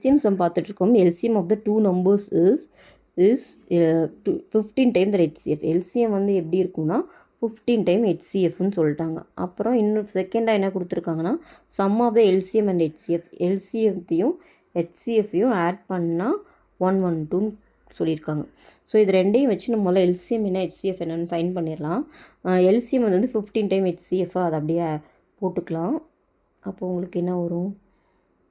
LCM sum பார்த்துட்ருக்கோம். LCM of the two numbers is 15 time the HCF. LCM வந்து எப்படி இருக்கும்னா 15 டைம் HCFன்னு சொல்லிட்டாங்க. அப்புறம் இன்னும் செகண்டாக என்ன கொடுத்துருக்காங்கன்னா sum of the LCM and HCF. LCMத்தையும் HCFையும் ஆட் பண்ணால் 112 சொல்லியிருக்காங்க. ஸோ இது ரெண்டையும் வச்சு நம்ம முதல்ல LCM என்ன HCF என்னன்னு ஃபைன் பண்ணிடலாம். LCM வந்து 15 டைம் HCFாக அதை அப்படியே போட்டுக்கலாம். அப்போ உங்களுக்கு என்ன வரும்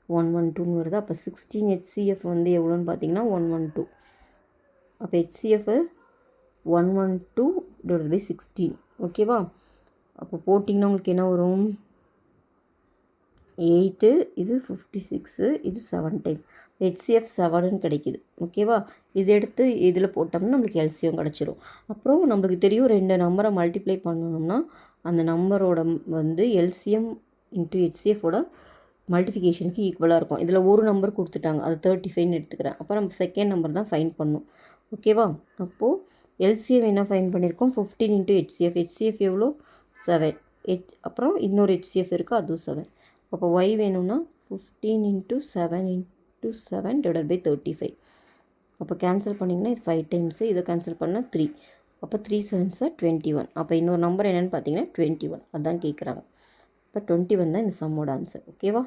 112 வருது. அப்போ 16 HCF வந்து எவ்வளோன்னு பார்த்தீங்கன்னா 112. அப்போ HCF 112/16 ஓகேவா. அப்போ போட்டிங்கன்னா உங்களுக்கு என்ன வரும் 8, இது 56, இது 7 டைம் HCF 7ன்னு கிடைக்கிது ஓகேவா. இது எடுத்து இதில் போட்டோம்னா நம்மளுக்கு LCM கிடச்சிரும். அப்புறம் நம்மளுக்கு தெரியும் 2 நம்பரை மல்டிப்ளை பண்ணணும்னா அந்த நம்பரோட வந்து LCM இன்ட்டு HCFோட மல்டிஃபிகேஷனுக்கு ஈக்குவலாக இருக்கும். இதில் ஒரு நம்பர் கொடுத்துட்டாங்க, அது 35ன்னு எடுத்துக்கிறேன். அப்போ நம்ம செகண்ட் நம்பர் தான் ஃபைன் பண்ணணும் ஓகேவா. அப்போது LCM என்ன ஃபைன் பண்ணியிருக்கோம் 15 இன்ட்டு HCF. HCF எவ்வளோ 7. அப்புறம் இன்னொரு HCF இருக்குது, அதுவும் 7. அப்போ y வேணும்னா 15 இன்ட்டு 7 இன்ட்டு 7 டிவைட் பை 35. அப்போ கேன்சல் பண்ணிங்கன்னா இது 5 டைம்ஸு, இதை கேன்சல் பண்ணால் 3. அப்போ 3 7s 21. அப்போ இன்னொரு நம்பர் என்னென்னு பார்த்தீங்கன்னா 21. அதுதான் கேட்குறாங்க. இப்போ 21 தான் இந்த சம்மோட ஆன்சர் ஓகேவா.